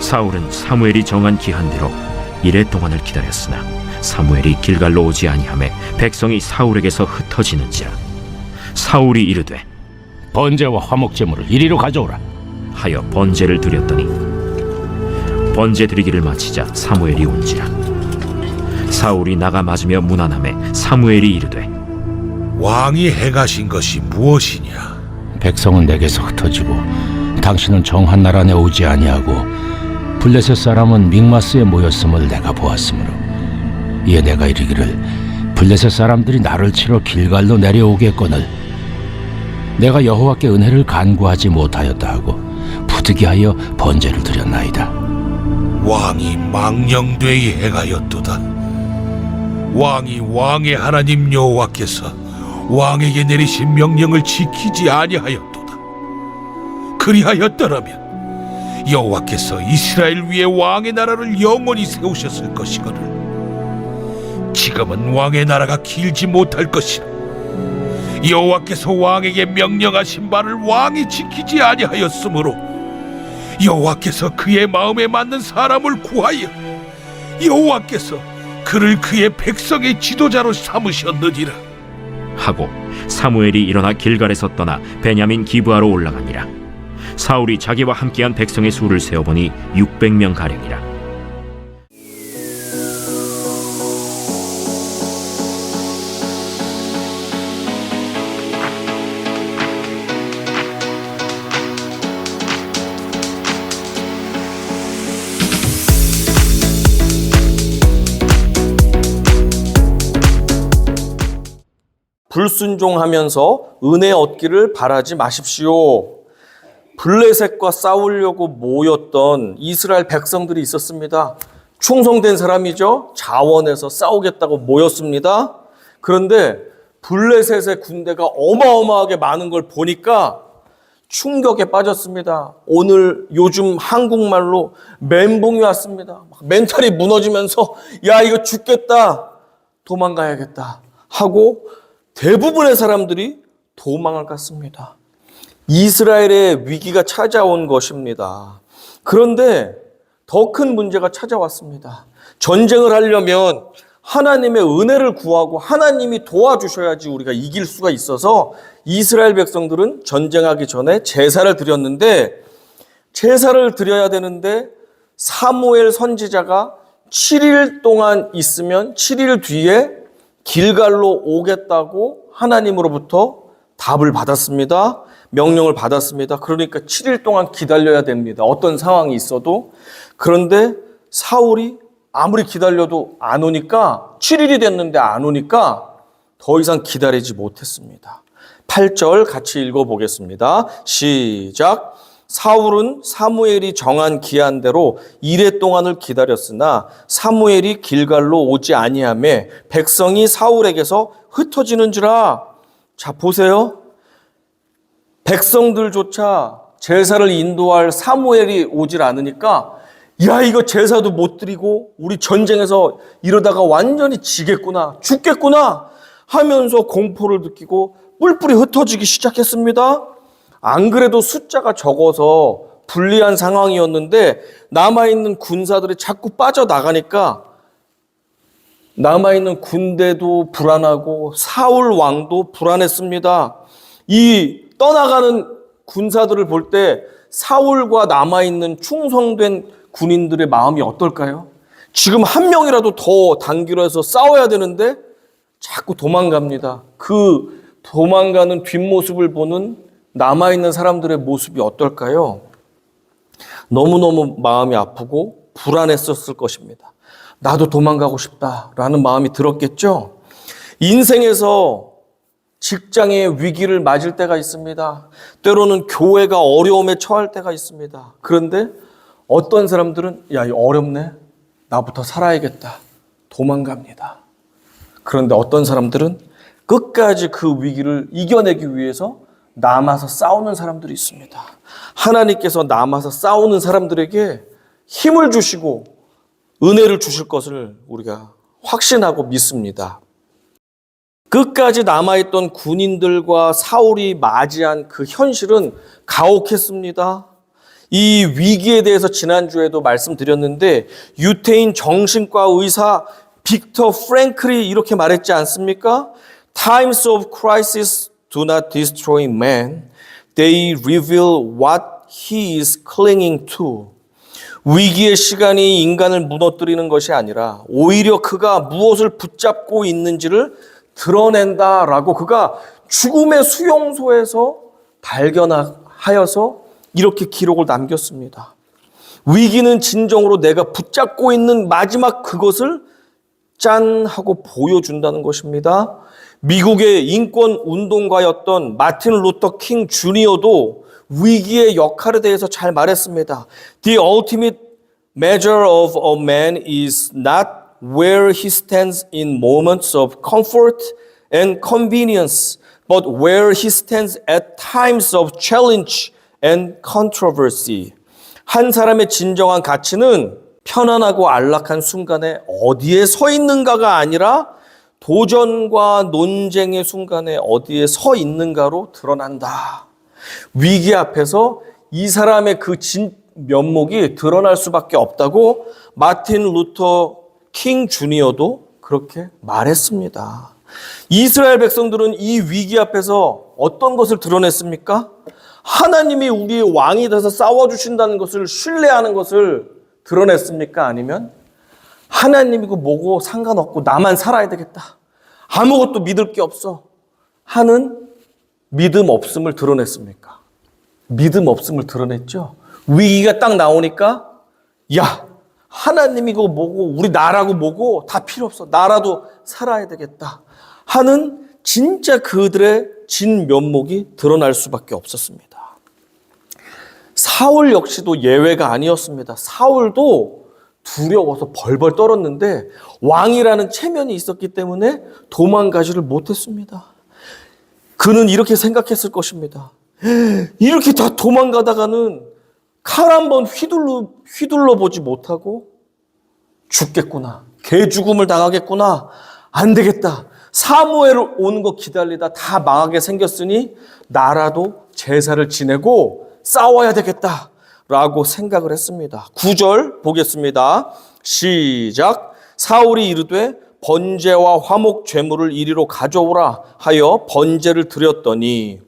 사울은 사무엘이 정한 기한대로 이레 동안을 기다렸으나 사무엘이 길갈로 오지 아니하매 백성이 사울에게서 흩어지는지라. 사울이 이르되 번제와 화목제물을 이리로 가져오라 하여 번제를 드렸더니 번제 드리기를 마치자 사무엘이 온지라. 사울이 나가 맞으며 문안하매 사무엘이 이르되 왕이 행하신 것이 무엇이냐? 백성은 내게서 흩어지고 당신은 정한 나라 안에 오지 아니하고 블레셋 사람은 믹마스에 모였음을 내가 보았으므로 이에 내가 이르기를 블레셋 사람들이 나를 치러 길갈로 내려오겠거늘 내가 여호와께 은혜를 간구하지 못하였다 하고 부득이하여 번제를 드렸나이다. 왕이 망령되이 행하였도다. 왕이 왕의 하나님 여호와께서 왕에게 내리신 명령을 지키지 아니하였도다. 그리하였더라면 여호와께서 이스라엘 위에 왕의 나라를 영원히 세우셨을 것이거늘 지금은 왕의 나라가 길지 못할 것이라. 여호와께서 왕에게 명령하신 바를 왕이 지키지 아니하였으므로 여호와께서 그의 마음에 맞는 사람을 구하여 여호와께서 그를 그의 백성의 지도자로 삼으셨느니라 하고 사무엘이 일어나 길갈에서 떠나 베냐민 기브아로 올라가니라. 사울이 자기와 함께한 백성의 수를 세어보니 600명 가량이라. 불순종하면서 은혜 얻기를 바라지 마십시오. 블레셋과 싸우려고 모였던 이스라엘 백성들이 있었습니다. 충성된 사람이죠. 자원해서 싸우겠다고 모였습니다. 그런데 블레셋의 군대가 어마어마하게 많은 걸 보니까 충격에 빠졌습니다. 오늘 요즘 한국말로 멘붕이 왔습니다. 멘탈이 무너지면서 야 이거 죽겠다 도망가야겠다 하고 대부분의 사람들이 도망을 갔습니다. 이스라엘의 위기가 찾아온 것입니다. 그런데 더 큰 문제가 찾아왔습니다. 전쟁을 하려면 하나님의 은혜를 구하고 하나님이 도와주셔야지 우리가 이길 수가 있어서 이스라엘 백성들은 전쟁하기 전에 제사를 드렸는데 제사를 드려야 되는데 사무엘 선지자가 7일 동안 있으면 7일 뒤에 길갈로 오겠다고 하나님으로부터 답을 받았습니다. 명령을 받았습니다. 그러니까 7일 동안 기다려야 됩니다. 어떤 상황이 있어도. 그런데 사울이 아무리 기다려도 안 오니까 7일이 됐는데 안 오니까 더 이상 기다리지 못했습니다. 8절 같이 읽어보겠습니다. 시작. 사울은 사무엘이 정한 기한대로 이레 동안을 기다렸으나 사무엘이 길갈로 오지 아니하매 백성이 사울에게서 흩어지는지라. 자 보세요. 백성들조차 제사를 인도할 사무엘이 오질 않으니까 야 이거 제사도 못 드리고 우리 전쟁에서 이러다가 완전히 지겠구나 죽겠구나 하면서 공포를 느끼고 뿔뿔이 흩어지기 시작했습니다. 안 그래도 숫자가 적어서 불리한 상황이었는데 남아있는 군사들이 자꾸 빠져나가니까 남아있는 군대도 불안하고 사울 왕도 불안했습니다. 이 떠나가는 군사들을 볼 때 사울과 남아있는 충성된 군인들의 마음이 어떨까요? 지금 한 명이라도 더 단기로 해서 싸워야 되는데 자꾸 도망갑니다. 그 도망가는 뒷모습을 보는 남아있는 사람들의 모습이 어떨까요? 너무너무 마음이 아프고 불안했었을 것입니다. 나도 도망가고 싶다라는 마음이 들었겠죠? 인생에서 직장의 위기를 맞을 때가 있습니다. 때로는 교회가 어려움에 처할 때가 있습니다. 그런데 어떤 사람들은 야, 이거 어렵네. 나부터 살아야겠다. 도망갑니다. 그런데 어떤 사람들은 끝까지 그 위기를 이겨내기 위해서 남아서 싸우는 사람들이 있습니다. 하나님께서 남아서 싸우는 사람들에게 힘을 주시고 은혜를 주실 것을 우리가 확신하고 믿습니다. 끝까지 남아있던 군인들과 사울이 맞이한 그 현실은 가혹했습니다. 이 위기에 대해서 지난주에도 말씀드렸는데 유태인 정신과 의사 빅터 프랭클이 이렇게 말했지 않습니까? Times of crisis do not destroy man. They reveal what he is clinging to. 위기의 시간이 인간을 무너뜨리는 것이 아니라 오히려 그가 무엇을 붙잡고 있는지를 드러낸다라고 그가 죽음의 수용소에서 발견하여서 이렇게 기록을 남겼습니다. 위기는 진정으로 내가 붙잡고 있는 마지막 그것을 짠 하고 보여준다는 것입니다. 미국의 인권 운동가였던 마틴 루터 킹 주니어도 위기의 역할에 대해서 잘 말했습니다. The ultimate measure of a man is not where he stands in moments of comfort and convenience, but where he stands at times of challenge and controversy. 한 사람의 진정한 가치는 편안하고 안락한 순간에 어디에 서 있는가가 아니라 도전과 논쟁의 순간에 어디에 서 있는가로 드러난다. 위기 앞에서 이 사람의 그 면목이 드러날 수밖에 없다고 마틴 루터 킹 주니어도 그렇게 말했습니다. 이스라엘 백성들은 이 위기 앞에서 어떤 것을 드러냈습니까? 하나님이 우리의 왕이 돼서 싸워주신다는 것을 신뢰하는 것을 드러냈습니까? 아니면 하나님이고 뭐고 상관없고 나만 살아야 되겠다. 아무것도 믿을 게 없어 하는 믿음 없음을 드러냈습니까? 믿음 없음을 드러냈죠. 위기가 딱 나오니까 야 하나님이고 뭐고 우리 나라고 뭐고 다 필요 없어. 나라도 살아야 되겠다 하는 진짜 그들의 진면목이 드러날 수밖에 없었습니다. 사울 역시도 예외가 아니었습니다. 사울도 두려워서 벌벌 떨었는데 왕이라는 체면이 있었기 때문에 도망가지를 못했습니다. 그는 이렇게 생각했을 것입니다. 이렇게 다 도망가다가는 칼 한 번 휘둘러 보지 못하고 죽겠구나. 개죽음을 당하겠구나. 안 되겠다. 사무엘 오는 거 기다리다 다 망하게 생겼으니 나라도 제사를 지내고 싸워야 되겠다 라고 생각을 했습니다. 9절 보겠습니다. 시작. 사울이 이르되 번제와 화목 제물을 이리로 가져오라 하여 번제를 드렸더니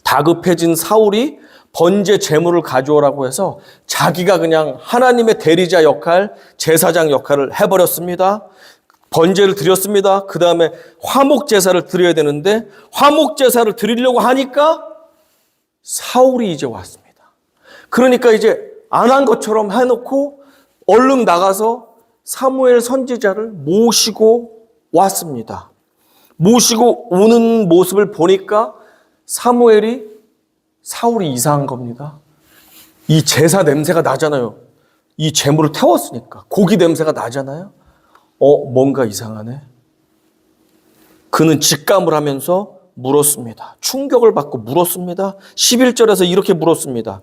다급해진 사울이 번제 제물을 가져오라고 해서 자기가 그냥 하나님의 대리자 역할, 제사장 역할을 해버렸습니다. 번제를 드렸습니다. 그 다음에 화목 제사를 드려야 되는데 화목 제사를 드리려고 하니까 사울이 이제 왔습니다. 그러니까 이제 안 한 것처럼 해놓고 얼른 나가서 사무엘 선지자를 모시고 왔습니다. 모시고 오는 모습을 보니까 사울이 이상한 겁니다. 이 제사 냄새가 나잖아요. 이 제물을 태웠으니까 고기 냄새가 나잖아요. 뭔가 이상하네. 그는 직감을 하면서 물었습니다. 충격을 받고 물었습니다. 11절에서 이렇게 물었습니다.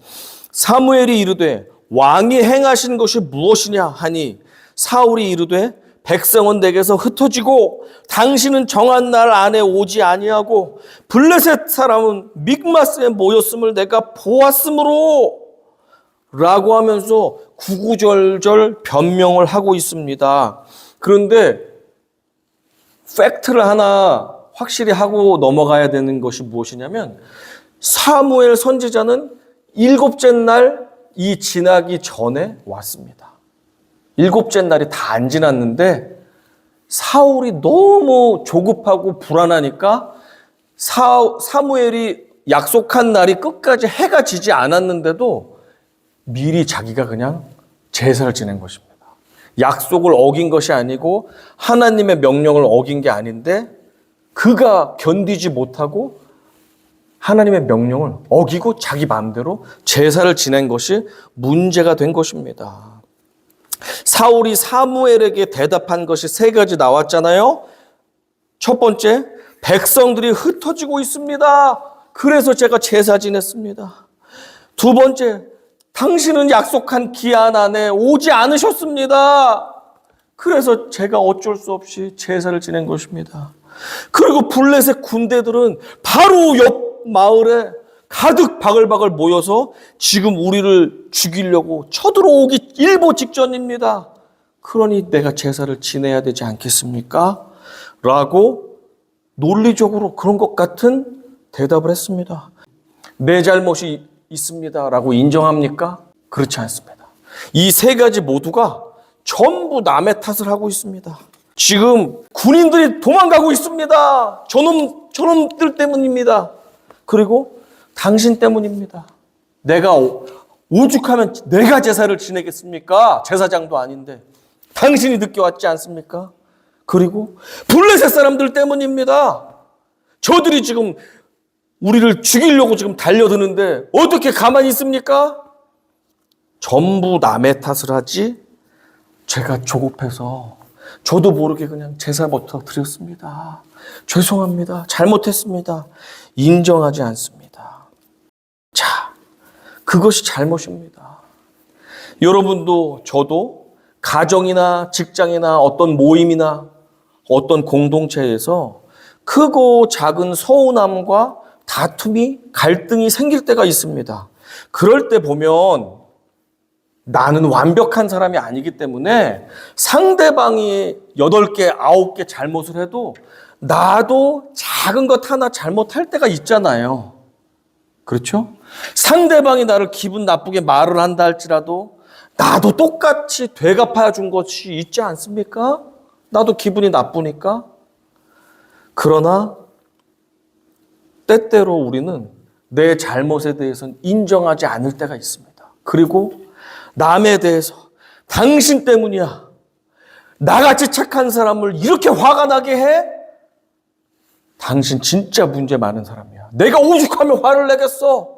사무엘이 이르되 왕이 행하신 것이 무엇이냐 하니 사울이 이르되 백성은 내게서 흩어지고 당신은 정한 날 안에 오지 아니하고 블레셋 사람은 믹마스에 모였음을 내가 보았으므로 라고 하면서 구구절절 변명을 하고 있습니다. 그런데 팩트를 하나 확실히 하고 넘어가야 되는 것이 무엇이냐면 사무엘 선지자는 7째 날 이 지나기 전에 왔습니다. 7째 날이 다 안 지났는데 사울이 너무 조급하고 불안하니까 사무엘이 약속한 날이 끝까지 해가 지지 않았는데도 미리 자기가 그냥 제사를 지낸 것입니다. 약속을 어긴 것이 아니고 하나님의 명령을 어긴 게 아닌데 그가 견디지 못하고 하나님의 명령을 어기고 자기 마음대로 제사를 지낸 것이 문제가 된 것입니다. 사울이 사무엘에게 대답한 것이 3가지 나왔잖아요. 첫 번째, 백성들이 흩어지고 있습니다. 그래서 제가 제사 지냈습니다. 두 번째, 당신은 약속한 기한 안에 오지 않으셨습니다. 그래서 제가 어쩔 수 없이 제사를 지낸 것입니다. 그리고 블레셋 군대들은 바로 옆 마을에 가득 바글바글 모여서 지금 우리를 죽이려고 쳐들어오기 일보 직전입니다. 그러니 내가 제사를 지내야 되지 않겠습니까? 라고 논리적으로 그런 것 같은 대답을 했습니다. 내 잘못이 있습니다. 라고 인정합니까? 그렇지 않습니다. 이 세 가지 모두가 전부 남의 탓을 하고 있습니다. 지금 군인들이 도망가고 있습니다. 저놈들 때문입니다. 그리고 당신 때문입니다. 내가 오죽하면 내가 제사를 지내겠습니까? 제사장도 아닌데. 당신이 늦게 왔지 않습니까? 그리고 블레셋 사람들 때문입니다. 저들이 지금 우리를 죽이려고 지금 달려드는데 어떻게 가만히 있습니까? 전부 남의 탓을 하지 제가 조급해서 저도 모르게 그냥 제사부터 드렸습니다. 죄송합니다. 잘못했습니다. 인정하지 않습니다. 자, 그것이 잘못입니다. 여러분도 저도 가정이나 직장이나 어떤 모임이나 어떤 공동체에서 크고 작은 서운함과 다툼이, 갈등이 생길 때가 있습니다. 그럴 때 보면 나는 완벽한 사람이 아니기 때문에 상대방이 8개, 9개 잘못을 해도 나도 작은 것 하나 잘못할 때가 있잖아요. 그렇죠? 상대방이 나를 기분 나쁘게 말을 한다 할지라도 나도 똑같이 되갚아 준 것이 있지 않습니까? 나도 기분이 나쁘니까. 그러나 때때로 우리는 내 잘못에 대해서는 인정하지 않을 때가 있습니다. 그리고 남에 대해서 당신 때문이야. 나같이 착한 사람을 이렇게 화가 나게 해? 당신 진짜 문제 많은 사람이야. 내가 오죽하면 화를 내겠어?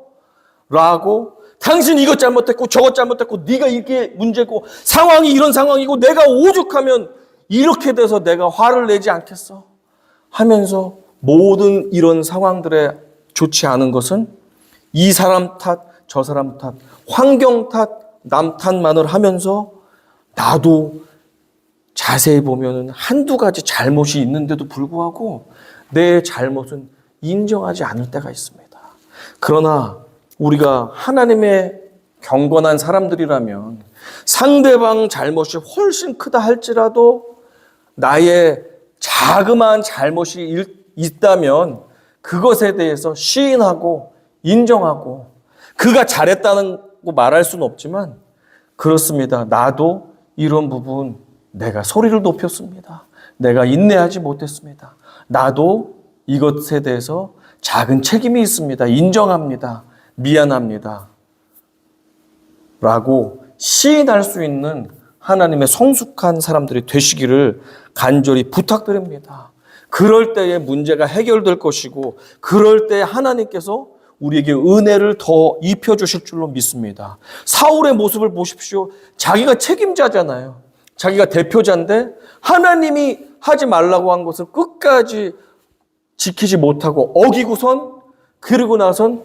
라고 당신 이것 잘못했고 저것 잘못했고 네가 이게 문제고 상황이 이런 상황이고 내가 오죽하면 이렇게 돼서 내가 화를 내지 않겠어? 하면서 모든 이런 상황들에 좋지 않은 것은 이 사람 탓, 저 사람 탓, 환경 탓, 남 탓만을 하면서 나도 자세히 보면 한두 가지 잘못이 있는데도 불구하고 내 잘못은 인정하지 않을 때가 있습니다. 그러나 우리가 하나님의 경건한 사람들이라면 상대방 잘못이 훨씬 크다 할지라도 나의 자그마한 잘못이 있다면 그것에 대해서 시인하고 인정하고 그가 잘했다는 거 말할 수는 없지만 그렇습니다. 나도 이런 부분 내가 소리를 높였습니다. 내가 인내하지 못했습니다. 나도 이것에 대해서 작은 책임이 있습니다. 인정합니다. 미안합니다. 라고 시인할 수 있는 하나님의 성숙한 사람들이 되시기를 간절히 부탁드립니다. 그럴 때에 문제가 해결될 것이고 그럴 때 하나님께서 우리에게 은혜를 더 입혀주실 줄로 믿습니다. 사울의 모습을 보십시오. 자기가 책임자잖아요. 자기가 대표자인데 하나님이 하지 말라고 한 것을 끝까지 지키지 못하고 어기고선 그리고 나선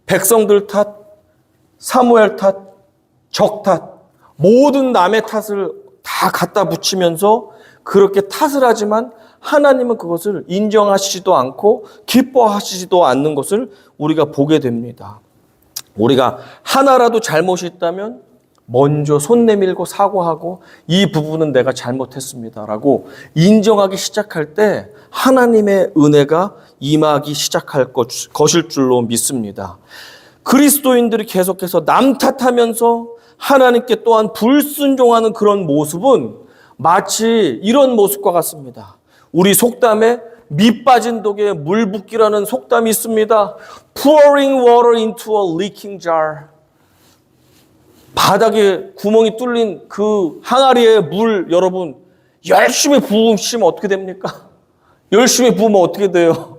백성들 탓, 사무엘 탓, 적 탓, 모든 남의 탓을 다 갖다 붙이면서 그렇게 탓을 하지만 하나님은 그것을 인정하시지도 않고 기뻐하시지도 않는 것을 우리가 보게 됩니다. 우리가 하나라도 잘못이 있다면 먼저 손 내밀고 사과하고 이 부분은 내가 잘못했습니다라고 인정하기 시작할 때 하나님의 은혜가 임하기 시작할 것일 줄로 믿습니다. 그리스도인들이 계속해서 남 탓하면서 하나님께 또한 불순종하는 그런 모습은 마치 이런 모습과 같습니다. 우리 속담에 밑 빠진 독에 물 붓기라는 속담이 있습니다. Pouring water into a leaking jar. 바닥에 구멍이 뚫린 그 항아리에 물 여러분 열심히 부으시면 어떻게 됩니까? 열심히 부으면 어떻게 돼요?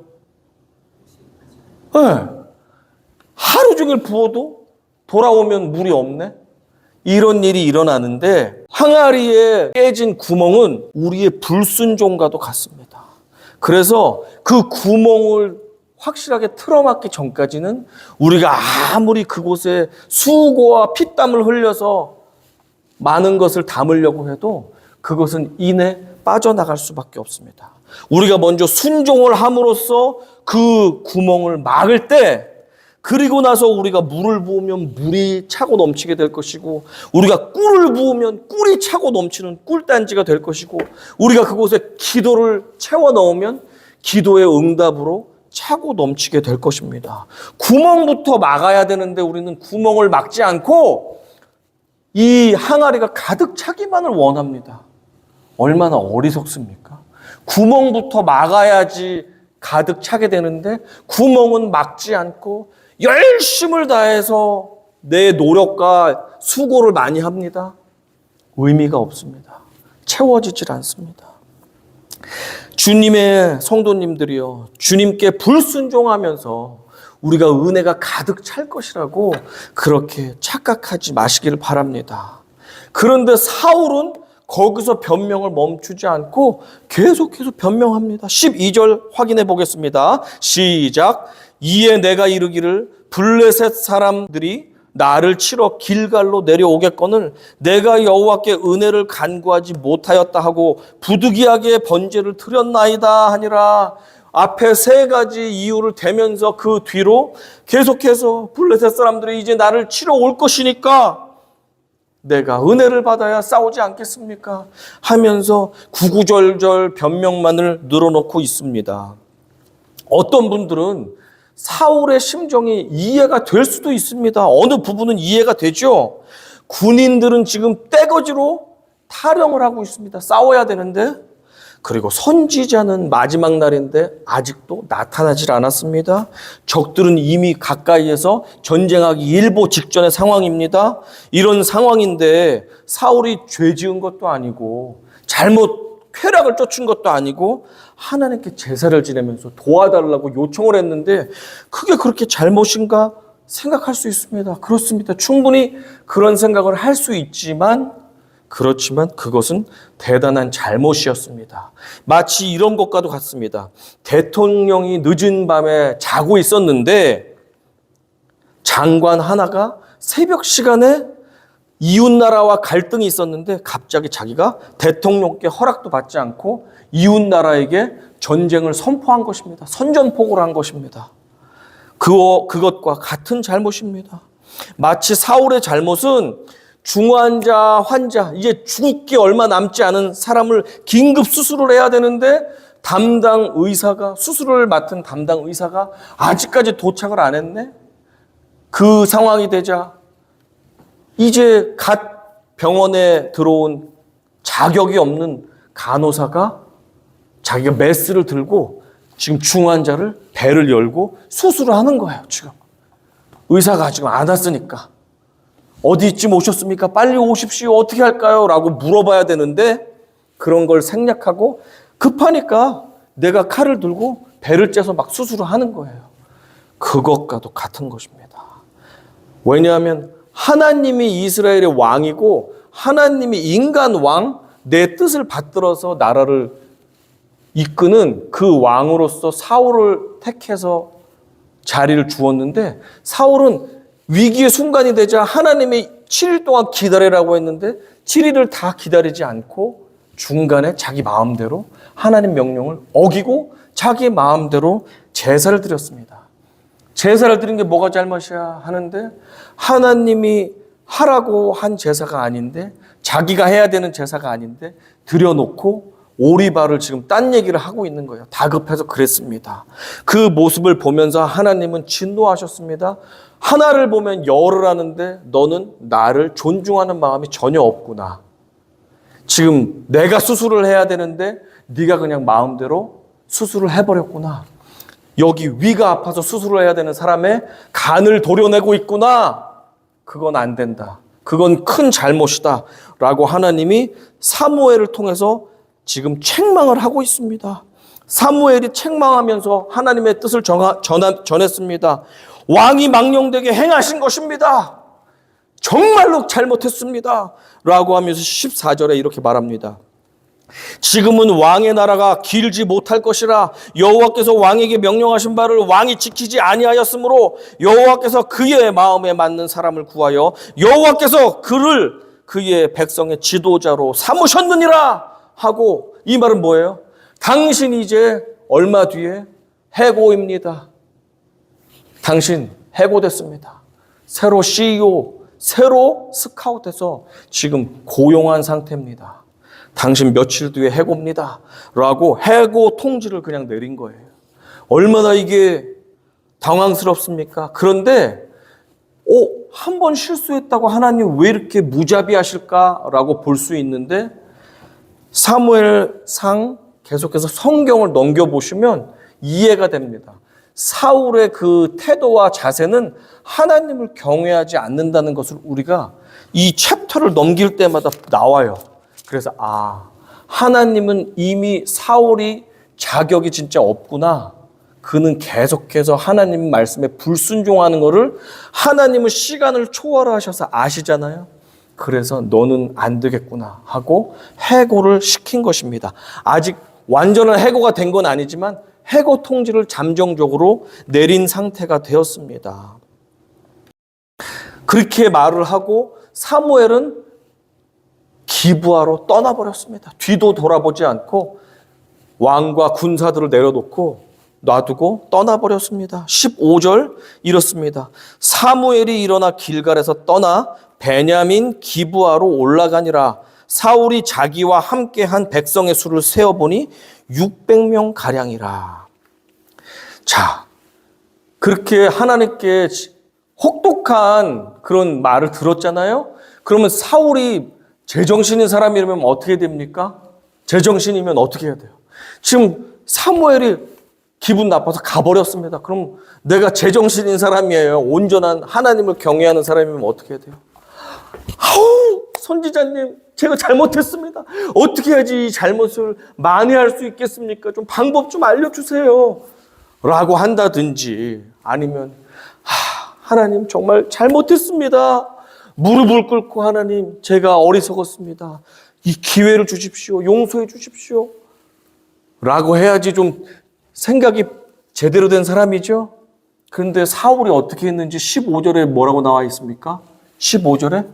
네. 하루 종일 부어도 돌아오면 물이 없네? 이런 일이 일어나는데 항아리에 깨진 구멍은 우리의 불순종과도 같습니다. 그래서 그 구멍을 확실하게 틀어막기 전까지는 우리가 아무리 그곳에 수고와 피땀을 흘려서 많은 것을 담으려고 해도 그것은 이내 빠져나갈 수밖에 없습니다. 우리가 먼저 순종을 함으로써 그 구멍을 막을 때 그리고 나서 우리가 물을 부으면 물이 차고 넘치게 될 것이고, 우리가 꿀을 부으면 꿀이 차고 넘치는 꿀단지가 될 것이고, 우리가 그곳에 기도를 채워 넣으면 기도의 응답으로 차고 넘치게 될 것입니다. 구멍부터 막아야 되는데 우리는 구멍을 막지 않고 이 항아리가 가득 차기만을 원합니다. 얼마나 어리석습니까? 구멍부터 막아야지 가득 차게 되는데 구멍은 막지 않고 열심을 다해서 내 노력과 수고를 많이 합니다. 의미가 없습니다. 채워지질 않습니다. 주님의 성도님들이요, 주님께 불순종하면서 우리가 은혜가 가득 찰 것이라고 그렇게 착각하지 마시기를 바랍니다. 그런데 사울은 거기서 변명을 멈추지 않고 계속해서 변명합니다. 12절 확인해 보겠습니다. 시작. 이에 내가 이르기를 블레셋 사람들이 나를 치러 길갈로 내려오겠거늘 내가 여호와께 은혜를 간구하지 못하였다 하고 부득이하게 번제를 드렸나이다 하니라. 앞에 세 가지 이유를 대면서 그 뒤로 계속해서 블레셋 사람들이 이제 나를 치러 올 것이니까 내가 은혜를 받아야 싸우지 않겠습니까? 하면서 구구절절 변명만을 늘어놓고 있습니다. 어떤 분들은 사울의 심정이 이해가 될 수도 있습니다. 어느 부분은 이해가 되죠. 군인들은 지금 떼거지로 타령을 하고 있습니다. 싸워야 되는데, 그리고 선지자는 마지막 날인데 아직도 나타나질 않았습니다. 적들은 이미 가까이에서 전쟁하기 일보 직전의 상황입니다. 이런 상황인데 사울이 죄 지은 것도 아니고 잘못 쾌락을 쫓은 것도 아니고 하나님께 제사를 지내면서 도와달라고 요청을 했는데 그게 그렇게 잘못인가 생각할 수 있습니다. 그렇습니다. 충분히 그런 생각을 할 수 있지만 그렇지만 그것은 대단한 잘못이었습니다. 마치 이런 것과도 같습니다. 대통령이 늦은 밤에 자고 있었는데 장관 하나가 새벽 시간에 이웃나라와 갈등이 있었는데 갑자기 자기가 대통령께 허락도 받지 않고 이웃나라에게 전쟁을 선포한 것입니다. 선전포고를 한 것입니다. 그것과 같은 잘못입니다. 마치 사울의 잘못은 중환자, 환자, 이제 죽기 얼마 남지 않은 사람을 긴급 수술을 해야 되는데 담당 의사가, 수술을 맡은 담당 의사가 아직까지 도착을 안 했네? 그 상황이 되자 이제 갓 병원에 들어온 자격이 없는 간호사가 자기가 메스를 들고 지금 중환자를 배를 열고 수술을 하는 거예요, 지금. 의사가 지금 안 왔으니까. 어디쯤 오셨습니까? 빨리 오십시오. 어떻게 할까요? 라고 물어봐야 되는데 그런 걸 생략하고 급하니까 내가 칼을 들고 배를 째서 막 수술을 하는 거예요. 그것과도 같은 것입니다. 왜냐하면 하나님이 이스라엘의 왕이고 하나님이 인간 왕, 내 뜻을 받들어서 나라를 이끄는 그 왕으로서 사울을 택해서 자리를 주었는데 사울은 위기의 순간이 되자 하나님이 7일 동안 기다리라고 했는데 7일을 다 기다리지 않고 중간에 자기 마음대로 하나님 명령을 어기고 자기 마음대로 제사를 드렸습니다. 제사를 드린 게 뭐가 잘못이야 하는데 하나님이 하라고 한 제사가 아닌데 자기가 해야 되는 제사가 아닌데 드려놓고 오리발을 지금 딴 얘기를 하고 있는 거예요. 다급해서 그랬습니다. 그 모습을 보면서 하나님은 진노하셨습니다. 하나를 보면 열을 하는데 너는 나를 존중하는 마음이 전혀 없구나. 지금 내가 수술을 해야 되는데 네가 그냥 마음대로 수술을 해버렸구나. 여기 위가 아파서 수술을 해야 되는 사람의 간을 도려내고 있구나. 그건 안 된다. 그건 큰 잘못이다. 라고 하나님이 사무엘을 통해서 지금 책망을 하고 있습니다. 사무엘이 책망하면서 하나님의 뜻을 전했습니다. 왕이 망령되게 행하신 것입니다. 정말로 잘못했습니다. 라고 하면서 14절에 이렇게 말합니다. 지금은 왕의 나라가 길지 못할 것이라 여호와께서 왕에게 명령하신 바를 왕이 지키지 아니하였으므로 여호와께서 그의 마음에 맞는 사람을 구하여 여호와께서 그를 그의 백성의 지도자로 삼으셨느니라 하고, 이 말은 뭐예요? 당신이 이제 얼마 뒤에 해고입니다. 당신 해고됐습니다. 새로 CEO, 새로 스카웃해서 지금 고용한 상태입니다. 당신 며칠 뒤에 해고입니다. 라고 해고 통지를 그냥 내린 거예요. 얼마나 이게 당황스럽습니까? 그런데 한 번 실수했다고 하나님 왜 이렇게 무자비하실까라고 볼 수 있는데 사무엘상 계속해서 성경을 넘겨보시면 이해가 됩니다. 사울의 그 태도와 자세는 하나님을 경외하지 않는다는 것을 우리가 이 챕터를 넘길 때마다 나와요. 그래서 하나님은 이미 사울이 자격이 진짜 없구나. 그는 계속해서 하나님 말씀에 불순종하는 것을 하나님은 시간을 초월하셔서 아시잖아요. 그래서 너는 안 되겠구나 하고 해고를 시킨 것입니다. 아직 완전한 해고가 된 건 아니지만 해고 통지를 잠정적으로 내린 상태가 되었습니다. 그렇게 말을 하고 사무엘은 기브아로 떠나버렸습니다. 뒤도 돌아보지 않고 왕과 군사들을 내려놓고 놔두고 떠나버렸습니다. 15절 이렇습니다. 사무엘이 일어나 길갈에서 떠나 베냐민 기브아로 올라가니라. 사울이 자기와 함께한 백성의 수를 세어보니 600명 가량이라. 자, 그렇게 하나님께 혹독한 그런 말을 들었잖아요. 그러면 사울이 제정신인 사람이라면 어떻게 됩니까? 제정신이면 어떻게 해야 돼요? 지금 사무엘이 기분 나빠서 가버렸습니다. 그럼 내가 제정신인 사람이에요. 온전한 하나님을 경외하는 사람이면 어떻게 해야 돼요? 선지자님, 제가 잘못했습니다. 어떻게 해야지 이 잘못을 만회할 수 있겠습니까? 좀 방법 좀 알려주세요. 라고 한다든지 아니면 하나님 정말 잘못했습니다. 무릎을 꿇고 하나님 제가 어리석었습니다. 이 기회를 주십시오. 용서해 주십시오. 라고 해야지 좀 생각이 제대로 된 사람이죠. 그런데 사울이 어떻게 했는지 15절에 뭐라고 나와 있습니까? 15절에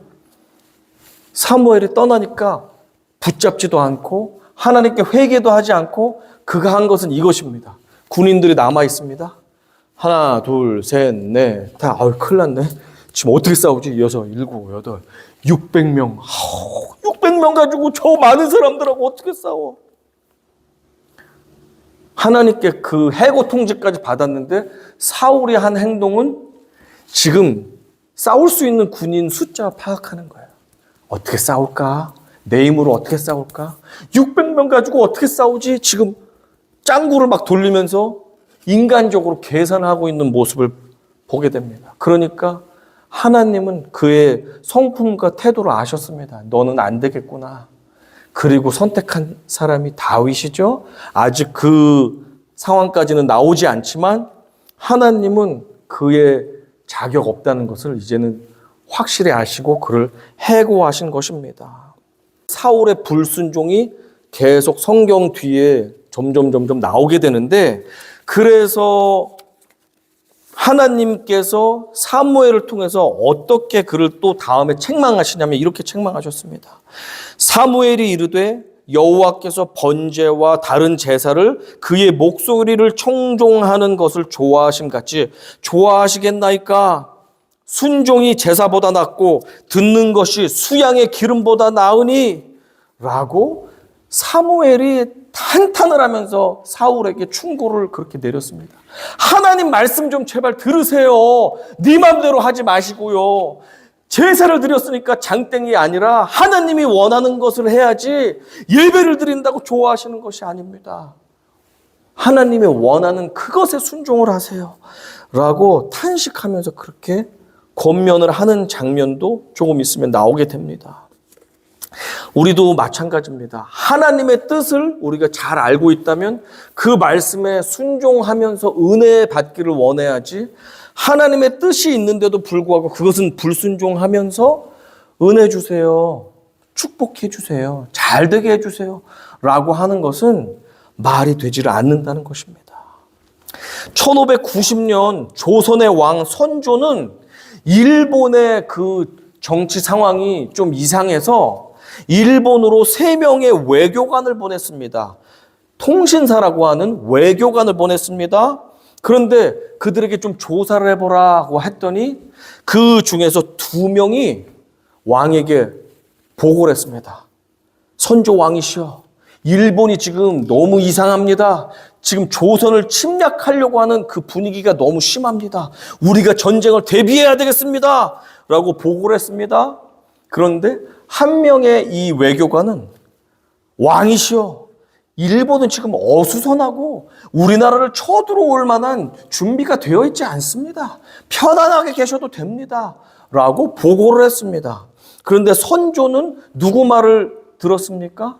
사무엘이 떠나니까 붙잡지도 않고 하나님께 회개도 하지 않고 그가 한 것은 이것입니다. 군인들이 남아 있습니다. 하나, 둘, 셋, 넷, 다. 큰일 났네. 지금 어떻게 싸우지? 6, 7, 8, 600명. 600명 가지고 저 많은 사람들하고 어떻게 싸워? 하나님께 그 해고 통지까지 받았는데 사울이 한 행동은 지금 싸울 수 있는 군인 숫자 파악하는 거예요. 어떻게 싸울까? 내 힘으로 어떻게 싸울까? 600명 가지고 어떻게 싸우지? 지금 짱구를 막 돌리면서 인간적으로 계산하고 있는 모습을 보게 됩니다. 그러니까 하나님은 그의 성품과 태도를 아셨습니다. 너는 안 되겠구나. 그리고 선택한 사람이 다윗이죠. 아직 그 상황까지는 나오지 않지만 하나님은 그의 자격 없다는 것을 이제는 확실히 아시고 그를 해고하신 것입니다. 사울의 불순종이 계속 성경 뒤에 점점 나오게 되는데 그래서 하나님께서 사무엘을 통해서 어떻게 그를 또 다음에 책망하시냐면 이렇게 책망하셨습니다. 사무엘이 이르되 여호와께서 번제와 다른 제사를 그의 목소리를 청종하는 것을 좋아하심 같이 좋아하시겠나이까? 순종이 제사보다 낫고 듣는 것이 수양의 기름보다 나으니 라고 사무엘이 탄탄을 하면서 사울에게 충고를 그렇게 내렸습니다. 하나님 말씀 좀 제발 들으세요. 네 맘대로 하지 마시고요. 제사를 드렸으니까 장땡이 아니라 하나님이 원하는 것을 해야지 예배를 드린다고 좋아하시는 것이 아닙니다. 하나님이 원하는 그것에 순종을 하세요. 라고 탄식하면서 그렇게 권면을 하는 장면도 조금 있으면 나오게 됩니다. 우리도 마찬가지입니다. 하나님의 뜻을 우리가 잘 알고 있다면 그 말씀에 순종하면서 은혜 받기를 원해야지 하나님의 뜻이 있는데도 불구하고 그것은 불순종하면서 은혜 주세요. 축복해 주세요. 잘 되게 해 주세요. 라고 하는 것은 말이 되지를 않는다는 것입니다. 1590년 조선의 왕 선조는 일본의 그 정치 상황이 좀 이상해서 일본으로 3명의 외교관을 보냈습니다. 통신사라고 하는 외교관을 보냈습니다. 그런데 그들에게 좀 조사를 해보라고 했더니 그 중에서 2명이 왕에게 보고를 했습니다. 선조 왕이시여, 일본이 지금 너무 이상합니다. 지금 조선을 침략하려고 하는 그 분위기가 너무 심합니다. 우리가 전쟁을 대비해야 되겠습니다. 라고 보고를 했습니다. 그런데 한 명의 이 외교관은 왕이시여, 일본은 지금 어수선하고 우리나라를 쳐들어올 만한 준비가 되어 있지 않습니다. 편안하게 계셔도 됩니다. 라고 보고를 했습니다. 그런데 선조는 누구 말을 들었습니까?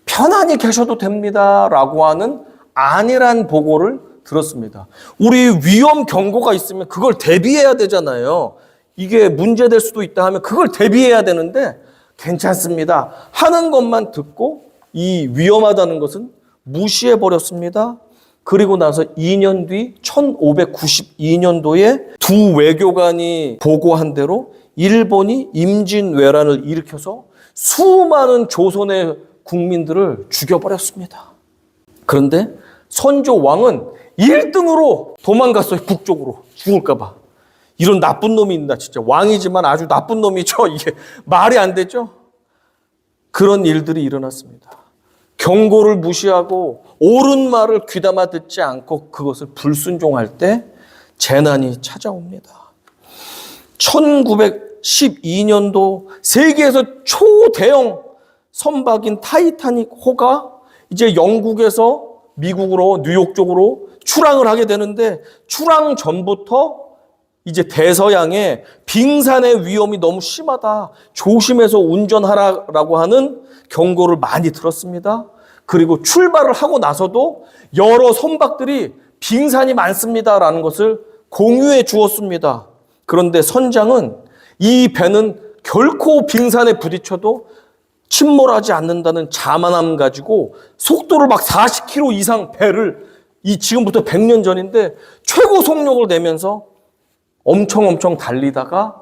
편안히 계셔도 됩니다. 라고 하는 안일한 보고를 들었습니다. 우리 위험 경고가 있으면 그걸 대비해야 되잖아요. 이게 문제될 수도 있다 하면 그걸 대비해야 되는데 괜찮습니다 하는 것만 듣고 이 위험하다는 것은 무시해버렸습니다. 그리고 나서 2년 뒤 1592년도에 두 외교관이 보고한 대로 일본이 임진왜란을 일으켜서 수많은 조선의 국민들을 죽여버렸습니다. 그런데 선조 왕은 1등으로 도망갔어요. 북쪽으로 죽을까봐. 이런 나쁜 놈이 있나 진짜. 왕이지만 아주 나쁜 놈이죠. 이게 말이 안 되죠. 그런 일들이 일어났습니다. 경고를 무시하고 옳은 말을 귀담아 듣지 않고 그것을 불순종할 때 재난이 찾아옵니다. 1912년도 세계에서 초대형 선박인 타이타닉 호가 이제 영국에서 미국으로 뉴욕 쪽으로 출항을 하게 되는데 출항 전부터 이제 대서양에 빙산의 위험이 너무 심하다. 조심해서 운전하라라고 하는 경고를 많이 들었습니다. 그리고 출발을 하고 나서도 여러 선박들이 빙산이 많습니다라는 것을 공유해 주었습니다. 그런데 선장은 이 배는 결코 빙산에 부딪혀도 침몰하지 않는다는 자만함 가지고 속도를 막 40km 이상 배를 지금부터 100년 전인데 최고 속력을 내면서 엄청 달리다가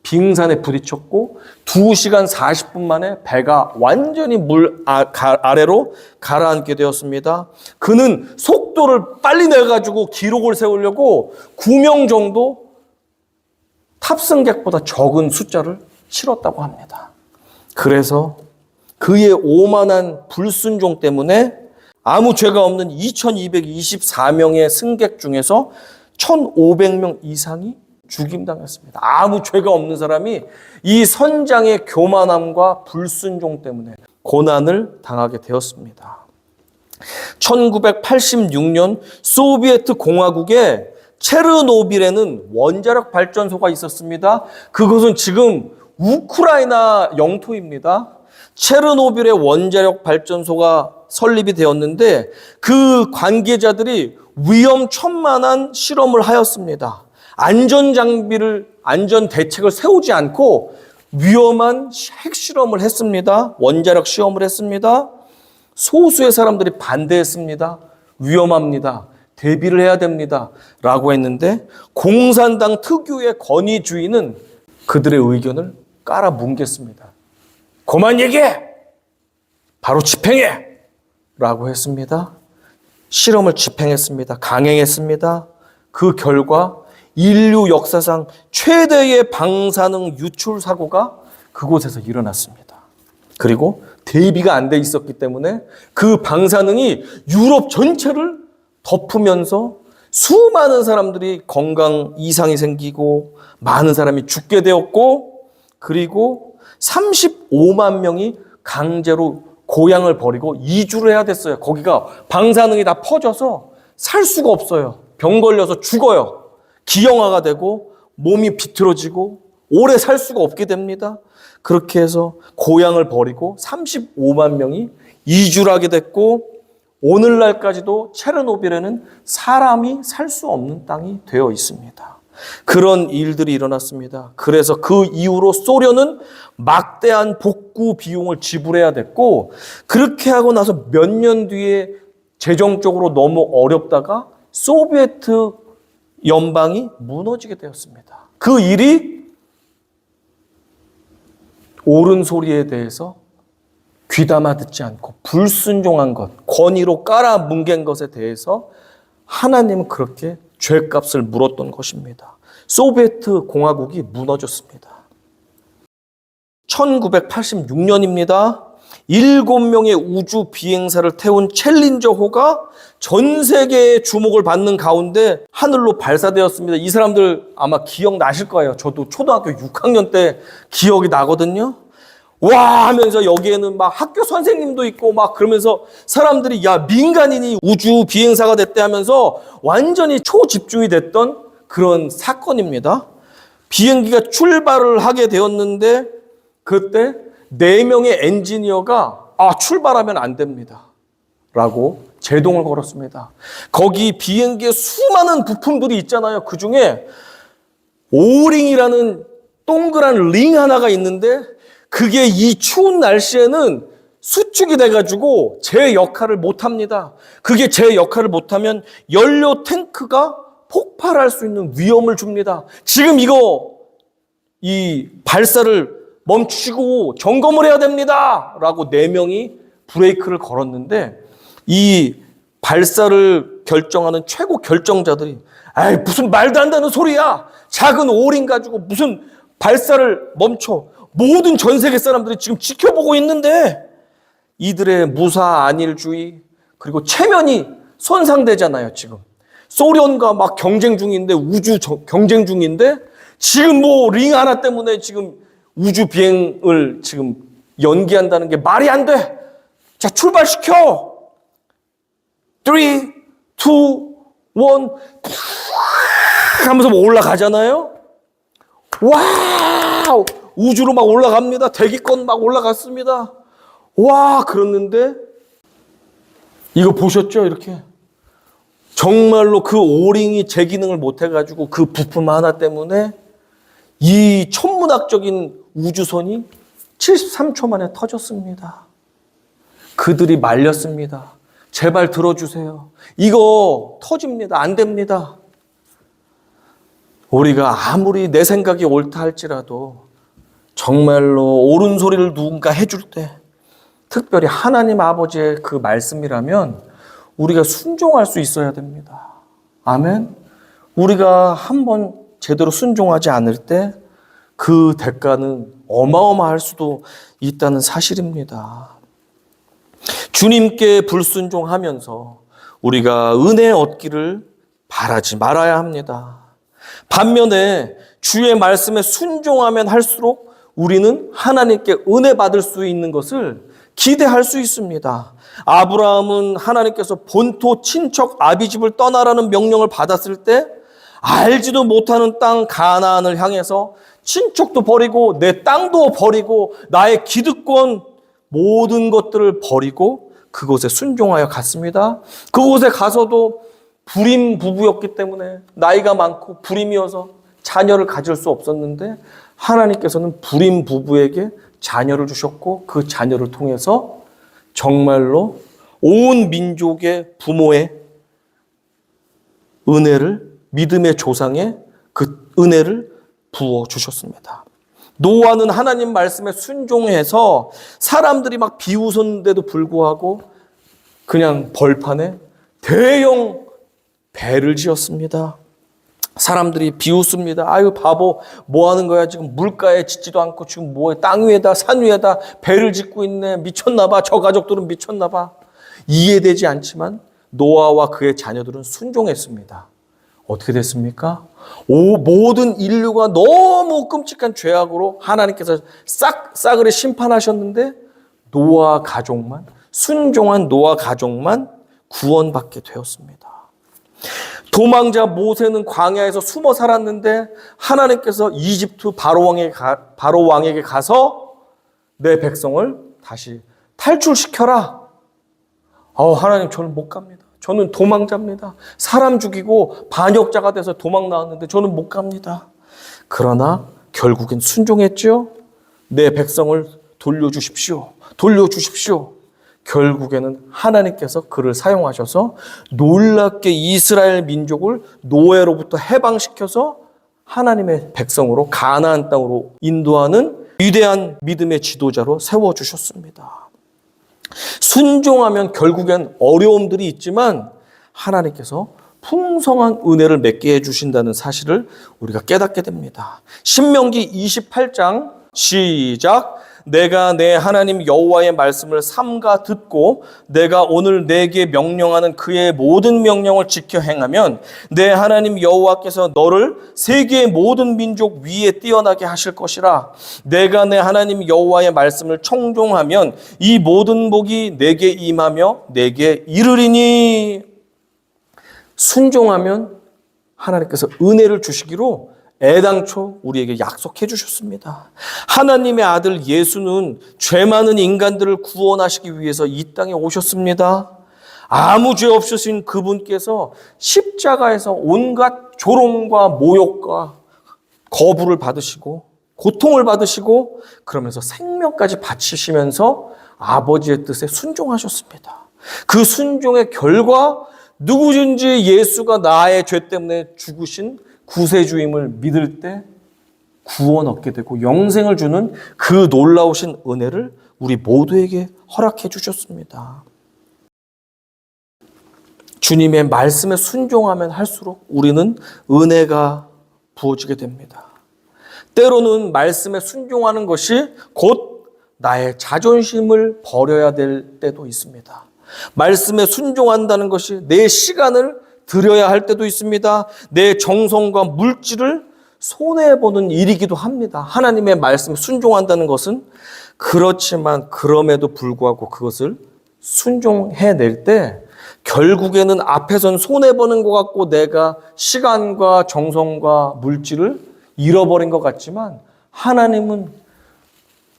빙산에 부딪혔고 2시간 40분 만에 배가 완전히 물 아래로 가라앉게 되었습니다. 그는 속도를 빨리 내가지고 기록을 세우려고 9명 정도 탑승객보다 적은 숫자를 실었다고 합니다. 그래서 그의 오만한 불순종 때문에 아무 죄가 없는 2224명의 승객 중에서 1500명 이상이 죽임당했습니다. 아무 죄가 없는 사람이 이 선장의 교만함과 불순종 때문에 고난을 당하게 되었습니다. 1986년 소비에트 공화국에 체르노빌에는 원자력 발전소가 있었습니다. 그것은 지금 우크라이나 영토입니다. 체르노빌의 원자력 발전소가 설립이 되었는데 그 관계자들이 위험천만한 실험을 하였습니다. 안전 대책을 세우지 않고 위험한 핵실험을 했습니다. 원자력 시험을 했습니다. 소수의 사람들이 반대했습니다. 위험합니다. 대비를 해야 됩니다. 라고 했는데 공산당 특유의 권위주의는 그들의 의견을 깔아뭉갰습니다. 그만 얘기해! 바로 집행해! 라고 했습니다. 실험을 집행했습니다. 강행했습니다. 그 결과 인류 역사상 최대의 방사능 유출 사고가 그곳에서 일어났습니다. 그리고 대비가 안 돼 있었기 때문에 그 방사능이 유럽 전체를 덮으면서 수많은 사람들이 건강 이상이 생기고 많은 사람이 죽게 되었고 그리고 35만 명이 강제로 고향을 버리고 이주를 해야 됐어요. 거기가 방사능이 다 퍼져서 살 수가 없어요. 병 걸려서 죽어요. 기형아가 되고 몸이 비틀어지고 오래 살 수가 없게 됩니다. 그렇게 해서 고향을 버리고 35만 명이 이주를 하게 됐고 오늘날까지도 체르노빌에는 사람이 살 수 없는 땅이 되어 있습니다. 그런 일들이 일어났습니다. 그래서 그 이후로 소련은 막대한 복구 비용을 지불해야 됐고 그렇게 하고 나서 몇 년 뒤에 재정적으로 너무 어렵다가 소비에트 연방이 무너지게 되었습니다. 그 일이 옳은 소리에 대해서 귀담아 듣지 않고 불순종한 것, 권위로 깔아뭉갠 것에 대해서 하나님은 그렇게 죄값을 물었던 것입니다. 소비에트 공화국이 무너졌습니다. 1986년입니다. 7명의 우주 비행사를 태운 챌린저호가 전 세계의 주목을 받는 가운데 하늘로 발사되었습니다. 이 사람들 아마 기억나실 거예요. 저도 초등학교 6학년 때 기억이 나거든요. 와 하면서 여기에는 막 학교 선생님도 있고 막 그러면서 사람들이 야 민간인이 우주 비행사가 됐대 하면서 완전히 초집중이 됐던 그런 사건입니다. 비행기가 출발을 하게 되었는데 그때 4명의 엔지니어가 출발하면 안 됩니다 라고 제동을 걸었습니다. 거기 비행기에 수많은 부품들이 있잖아요. 그 중에 오링이라는 동그란 링 하나가 있는데 그게 이 추운 날씨에는 수축이 돼가지고 제 역할을 못합니다. 그게 제 역할을 못하면 연료 탱크가 폭발할 수 있는 위험을 줍니다. 지금 이 발사를 멈추고 점검을 해야 됩니다 라고 4명이 브레이크를 걸었는데 이 발사를 결정하는 최고 결정자들이 무슨 말도 안 되는 소리야. 작은 오링 가지고 무슨 발사를 멈춰. 모든 전 세계 사람들이 지금 지켜보고 있는데 이들의 무사 안일주의 그리고 체면이 손상되잖아요. 지금 소련과 막 경쟁 중인데 우주 경쟁 중인데 지금 뭐 링 하나 때문에 지금 우주 비행을 지금 연기한다는 게 말이 안 돼. 자, 출발시켜. 3, 2, 1 하면서 뭐 올라가잖아요. 와우! 우주로 막 올라갑니다. 대기권 막 올라갔습니다. 와, 그랬는데 이거 보셨죠? 이렇게 정말로 그 오링이 제 기능을 못 해가지고 그 부품 하나 때문에 이 천문학적인 우주선이 73초 만에 터졌습니다. 그들이 말렸습니다. 제발 들어주세요. 이거 터집니다. 안 됩니다. 우리가 아무리 내 생각이 옳다 할지라도 정말로 옳은 소리를 누군가 해줄 때 특별히 하나님 아버지의 그 말씀이라면 우리가 순종할 수 있어야 됩니다. 아멘. 우리가 한번 제대로 순종하지 않을 때 그 대가는 어마어마할 수도 있다는 사실입니다. 주님께 불순종하면서 우리가 은혜 얻기를 바라지 말아야 합니다. 반면에 주의 말씀에 순종하면 할수록 우리는 하나님께 은혜 받을 수 있는 것을 기대할 수 있습니다. 아브라함은 하나님께서 본토 친척 아비집을 떠나라는 명령을 받았을 때 알지도 못하는 땅 가나안을 향해서 친척도 버리고 내 땅도 버리고 나의 기득권 모든 것들을 버리고 그곳에 순종하여 갔습니다. 그곳에 가서도 불임 부부였기 때문에 나이가 많고 불임이어서 자녀를 가질 수 없었는데 하나님께서는 불임 부부에게 자녀를 주셨고 그 자녀를 통해서 정말로 온 민족의 부모의 은혜를 믿음의 조상의 그 은혜를 부어주셨습니다. 노아는 하나님 말씀에 순종해서 사람들이 막 비웃었는데도 불구하고 그냥 벌판에 대형 배를 지었습니다. 사람들이 비웃습니다. 아유 바보 뭐 하는 거야 지금 물가에 짓지도 않고 지금 뭐해 땅 위에다 산 위에다 배를 짓고 있네 미쳤나 봐. 저 가족들은 미쳤나 봐. 이해되지 않지만 노아와 그의 자녀들은 순종했습니다. 어떻게 됐습니까? 모든 인류가 너무 끔찍한 죄악으로 하나님께서 싸그리 심판하셨는데 노아 가족만 순종한 노아 가족만 구원받게 되었습니다. 도망자 모세는 광야에서 숨어 살았는데 하나님께서 이집트 바로 왕에게 가서 내 백성을 다시 탈출시켜라. 하나님 저는 못 갑니다. 저는 도망자입니다. 사람 죽이고 반역자가 돼서 도망 나왔는데 저는 못 갑니다. 그러나 결국엔 순종했죠. 내 백성을 돌려주십시오. 돌려주십시오. 결국에는 하나님께서 그를 사용하셔서 놀랍게 이스라엘 민족을 노예로부터 해방시켜서 하나님의 백성으로 가나안 땅으로 인도하는 위대한 믿음의 지도자로 세워주셨습니다. 순종하면 결국엔 어려움들이 있지만 하나님께서 풍성한 은혜를 맺게 해주신다는 사실을 우리가 깨닫게 됩니다. 신명기 28장 시작. 내가 내 하나님 여호와의 말씀을 삼가 듣고 내가 오늘 내게 명령하는 그의 모든 명령을 지켜 행하면 내 하나님 여호와께서 너를 세계의 모든 민족 위에 뛰어나게 하실 것이라. 내가 내 하나님 여호와의 말씀을 청종하면 이 모든 복이 내게 임하며 내게 이르리니. 순종하면 하나님께서 은혜를 주시기로 애당초 우리에게 약속해 주셨습니다. 하나님의 아들 예수는 죄 많은 인간들을 구원하시기 위해서 이 땅에 오셨습니다. 아무 죄 없으신 그분께서 십자가에서 온갖 조롱과 모욕과 거부를 받으시고 고통을 받으시고 그러면서 생명까지 바치시면서 아버지의 뜻에 순종하셨습니다. 그 순종의 결과 누구든지 예수가 나의 죄 때문에 죽으신 구세주임을 믿을 때 구원 얻게 되고 영생을 주는 그 놀라우신 은혜를 우리 모두에게 허락해 주셨습니다. 주님의 말씀에 순종하면 할수록 우리는 은혜가 부어지게 됩니다. 때로는 말씀에 순종하는 것이 곧 나의 자존심을 버려야 될 때도 있습니다. 말씀에 순종한다는 것이 내 시간을 드려야 할 때도 있습니다. 내 정성과 물질을 손해보는 일이기도 합니다. 하나님의 말씀에 순종한다는 것은. 그렇지만 그럼에도 불구하고 그것을 순종해낼 때 결국에는 앞에선 손해보는 것 같고 내가 시간과 정성과 물질을 잃어버린 것 같지만 하나님은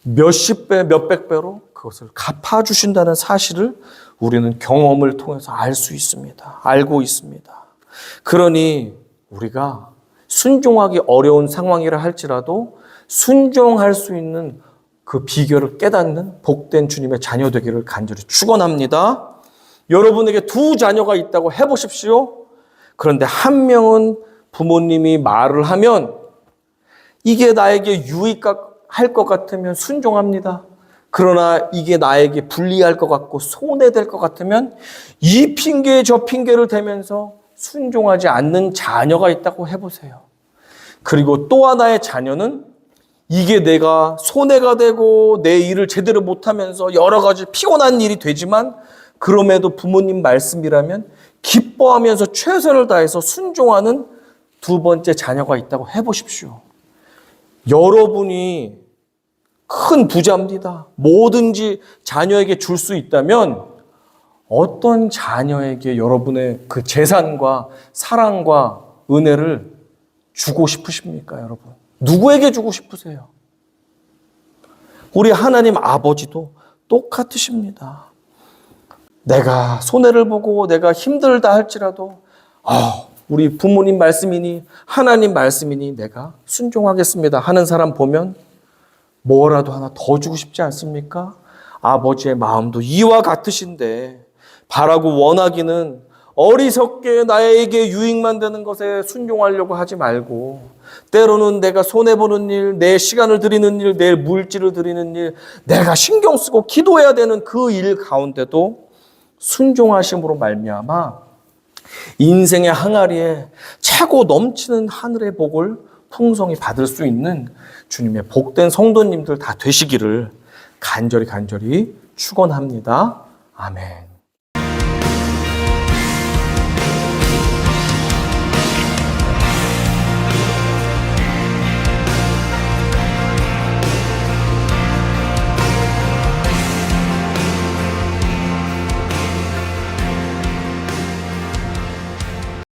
몇십 배, 몇백 배로 그것을 갚아주신다는 사실을 우리는 경험을 통해서 알 수 있습니다. 알고 있습니다. 그러니 우리가 순종하기 어려운 상황이라 할지라도 순종할 수 있는 그 비결을 깨닫는 복된 주님의 자녀 되기를 간절히 축원합니다. 여러분에게 두 자녀가 있다고 해보십시오. 그런데 한 명은 부모님이 말을 하면 이게 나에게 유익할 것 같으면 순종합니다. 그러나 이게 나에게 불리할 것 같고 손해될 것 같으면 이 핑계 저 핑계를 대면서 순종하지 않는 자녀가 있다고 해보세요. 그리고 또 하나의 자녀는 이게 내가 손해가 되고 내 일을 제대로 못하면서 여러 가지 피곤한 일이 되지만 그럼에도 부모님 말씀이라면 기뻐하면서 최선을 다해서 순종하는 두 번째 자녀가 있다고 해보십시오. 여러분이 큰 부자입니다. 뭐든지 자녀에게 줄 수 있다면 어떤 자녀에게 여러분의 그 재산과 사랑과 은혜를 주고 싶으십니까, 여러분? 누구에게 주고 싶으세요? 우리 하나님 아버지도 똑같으십니다. 내가 손해를 보고 내가 힘들다 할지라도 우리 부모님 말씀이니 하나님 말씀이니 내가 순종하겠습니다 하는 사람 보면 뭐라도 하나 더 주고 싶지 않습니까? 아버지의 마음도 이와 같으신데 바라고 원하기는 어리석게 나에게 유익만 되는 것에 순종하려고 하지 말고 때로는 내가 손해보는 일, 내 시간을 들이는 일, 내 물질을 들이는 일, 내가 신경 쓰고 기도해야 되는 그 일 가운데도 순종하심으로 말미암아 인생의 항아리에 차고 넘치는 하늘의 복을 풍성히 받을 수 있는 주님의 복된 성도님들 다 되시기를 간절히 축원합니다. 아멘.